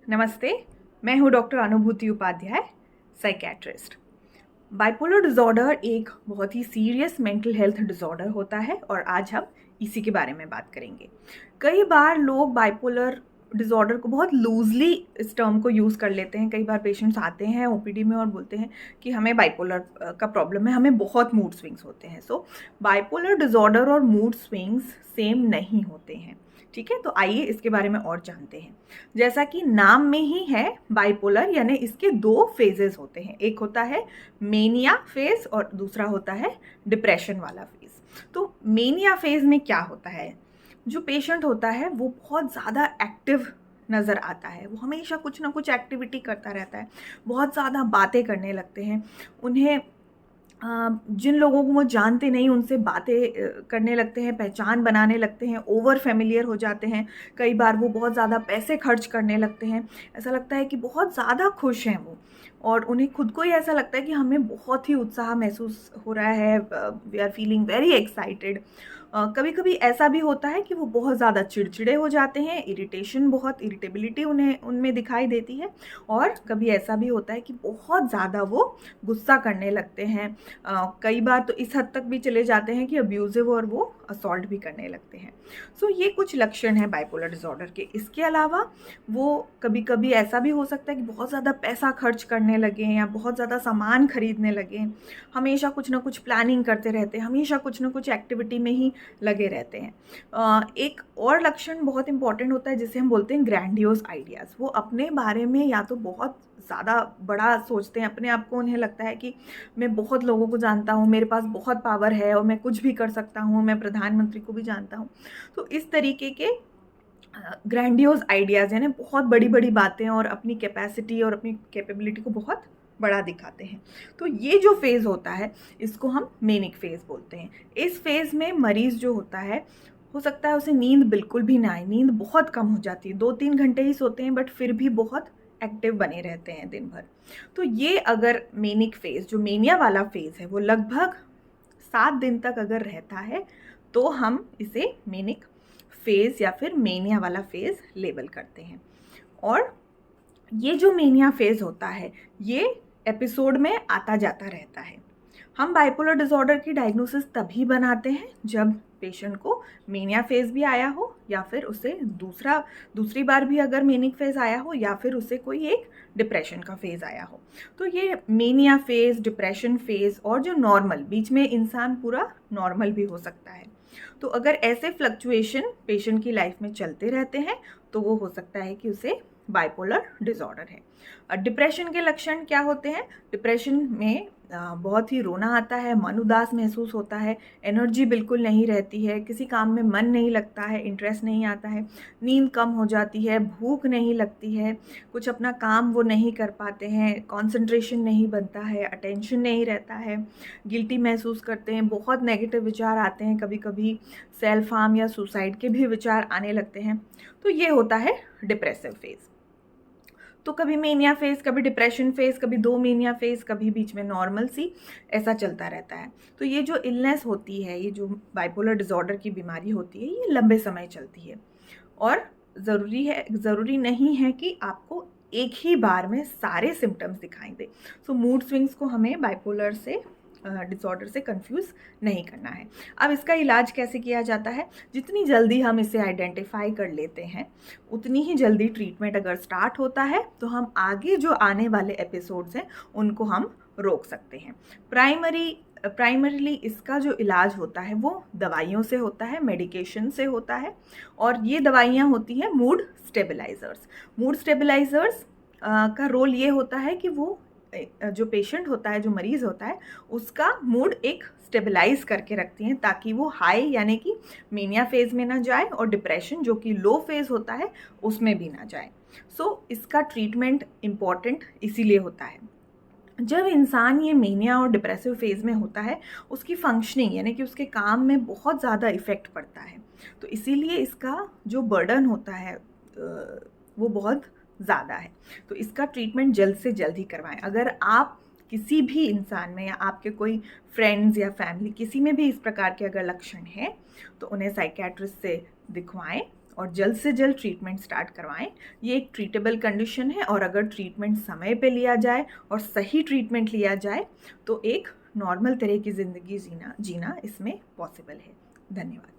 नमस्ते, मैं हूँ डॉक्टर अनुभूति उपाध्याय, साइकेट्रिस्ट। बाइपोलर डिसऑर्डर एक बहुत ही सीरियस मेंटल हेल्थ डिसऑर्डर होता है और आज हम इसी के बारे में बात करेंगे। कई बार लोग बाइपोलर डिसऑर्डर को बहुत लूजली इस टर्म को यूज़ कर लेते हैं। कई बार पेशेंट्स आते हैं ओपीडी में और बोलते हैं कि हमें बाइपोलर का प्रॉब्लम है, हमें बहुत मूड स्विंग्स होते हैं। सो बाइपोलर डिसऑर्डर और मूड स्विंग्स सेम नहीं होते हैं, ठीक है। तो आइए इसके बारे में और जानते हैं। जैसा कि नाम में ही है, बाइपोलर यानी इसके दो फेजेस होते हैं। एक होता है मेनिया फेज और दूसरा होता है डिप्रेशन वाला फेज। तो मेनिया फेज में क्या होता है, जो पेशेंट होता है वो बहुत ज़्यादा एक्टिव नज़र आता है। वो हमेशा कुछ ना कुछ एक्टिविटी करता रहता है, बहुत ज़्यादा बातें करने लगते हैं। उन्हें जिन लोगों को वो जानते नहीं उनसे बातें करने लगते हैं, पहचान बनाने लगते हैं, ओवर फेमिलियर हो जाते हैं। कई बार वो बहुत ज़्यादा पैसे खर्च करने लगते हैं। ऐसा लगता है कि बहुत ज़्यादा खुश हैं वो, और उन्हें खुद को ही ऐसा लगता है कि हमें बहुत ही उत्साह महसूस हो रहा है, we are feeling very excited. कभी कभी ऐसा भी होता है कि वो बहुत ज़्यादा चिड़चिड़े हो जाते हैं, इरिटेबिलिटी उन्हें उनमें दिखाई देती है। और कभी ऐसा भी होता है कि बहुत ज़्यादा वो गुस्सा करने लगते हैं। कई बार तो इस हद तक भी चले जाते हैं कि अब्यूजिव और वो असॉल्ट भी करने लगते हैं। सो ये कुछ लक्षण हैं बाइपोलर डिसऑर्डर के। इसके अलावा वो कभी कभी ऐसा भी हो सकता है कि बहुत ज़्यादा पैसा खर्च करने लगें या बहुत ज़्यादा सामान खरीदने लगें। हमेशा कुछ ना कुछ प्लानिंग करते रहते हैं, हमेशा कुछ ना कुछ एक्टिविटी में ही लगे रहते हैं। एक और लक्षण बहुत इंपॉर्टेंट होता है जिसे हम बोलते हैं ग्रैंडियोस आइडियाज़। वो अपने बारे में या तो बहुत ज़्यादा बड़ा सोचते हैं अपने आप को। उन्हें लगता है कि मैं बहुत लोगों को जानता हूँ, मेरे पास बहुत पावर है और मैं कुछ भी कर सकता हूँ, मैं प्रधानमंत्री को भी जानता हूँ। तो इस तरीके के ग्रैंडियोस आइडियाज़ यानी बहुत बड़ी बड़ी बातें और अपनी कैपेसिटी और अपनी कैपेबिलिटी को बहुत बड़ा दिखाते हैं। तो ये जो फेज़ होता है इसको हम मेनिक फेज़ बोलते हैं। इस फेज़ में मरीज़ जो होता है, हो सकता है उसे नींद बिल्कुल भी ना आए, नींद बहुत कम हो जाती है, 2-3 घंटे ही सोते हैं बट फिर भी बहुत एक्टिव बने रहते हैं दिन भर। तो ये अगर मेनिक फेज़, जो मेनिया वाला फेज़ है, वो लगभग 7 दिन तक अगर रहता है तो हम इसे मेनिक फेज़ या फिर मेनिया वाला फेज़ लेबल करते हैं। और ये जो मेनिया फेज़ होता है ये एपिसोड में आता जाता रहता है। हम बाइपोलर डिसऑर्डर की डायग्नोसिस तभी बनाते हैं जब पेशेंट को मेनिया फेज़ भी आया हो, या फिर उसे दूसरी बार भी अगर मेनिक फेज़ आया हो, या फिर उसे कोई एक डिप्रेशन का फेज़ आया हो। तो ये मेनिया फेज़, डिप्रेशन फेज़ और जो नॉर्मल, बीच में इंसान पूरा नॉर्मल भी हो सकता है। तो अगर ऐसे फ्लक्चुएशन पेशेंट की लाइफ में चलते रहते हैं तो वो हो सकता है कि उसे बाइपोलर डिसऑर्डर है। डिप्रेशन के लक्षण क्या होते हैं? डिप्रेशन में बहुत ही रोना आता है, मन उदास महसूस होता है, एनर्जी बिल्कुल नहीं रहती है, किसी काम में मन नहीं लगता है, इंटरेस्ट नहीं आता है, नींद कम हो जाती है, भूख नहीं लगती है, कुछ अपना काम वो नहीं कर पाते हैं, कंसंट्रेशन नहीं बनता है, अटेंशन नहीं रहता है, गिल्टी महसूस करते हैं, बहुत नेगेटिव विचार आते हैं, कभी कभी सेल्फ हार्म या सुसाइड के भी विचार आने लगते हैं। तो ये होता है डिप्रेसिव फेज़। तो कभी मेनिया फेज़, कभी डिप्रेशन फेज़, कभी 2 मेनिया फेज़, कभी बीच में नॉर्मल सी, ऐसा चलता रहता है। तो ये जो इलनेस होती है, ये जो बाइपोलर डिसऑर्डर की बीमारी होती है, ये लंबे समय चलती है और ज़रूरी नहीं है कि आपको एक ही बार में सारे सिम्पटम्स दिखाई दें। सो मूड स्विंग्स को हमें बाइपोलर से डिसऑर्डर से कंफ्यूज नहीं करना है। अब इसका इलाज कैसे किया जाता है? जितनी जल्दी हम इसे आइडेंटिफाई कर लेते हैं उतनी ही जल्दी ट्रीटमेंट अगर स्टार्ट होता है तो हम आगे जो आने वाले एपिसोड्स हैं उनको हम रोक सकते हैं। प्राइमरीली इसका जो इलाज होता है वो दवाइयों से होता है, मेडिकेशन से होता है। और ये दवाइयाँ होती हैं मूड स्टेबलाइज़र्स। मूड स्टेबलाइज़र्स का रोल ये होता है कि वो जो पेशेंट होता है, जो मरीज़ होता है, उसका मूड एक स्टेबलाइज करके रखती हैं ताकि वो हाई यानी कि मेनिया फेज़ में ना जाए और डिप्रेशन जो कि लो फेज़ होता है उसमें भी ना जाए। सो इसका ट्रीटमेंट इम्पॉर्टेंट इसीलिए होता है। जब इंसान ये मेनिया और डिप्रेसिव फेज़ में होता है उसकी फंक्शनिंग यानी कि उसके काम में बहुत ज़्यादा इफ़ेक्ट पड़ता है। तो इसीलिए इसका जो बर्डन होता है वो बहुत ज़्यादा है। तो इसका ट्रीटमेंट जल्द से जल्द ही करवाएं। अगर आप किसी भी इंसान में या आपके कोई फ्रेंड्स या फैमिली किसी में भी इस प्रकार के अगर लक्षण हैं तो उन्हें साइकेट्रिस्ट से दिखवाएं और जल्द से जल्द ट्रीटमेंट स्टार्ट करवाएं। ये एक ट्रीटेबल कंडीशन है और अगर ट्रीटमेंट समय पे लिया जाए और सही ट्रीटमेंट लिया जाए तो एक नॉर्मल तरह की ज़िंदगी जीना इसमें पॉसिबल है। धन्यवाद।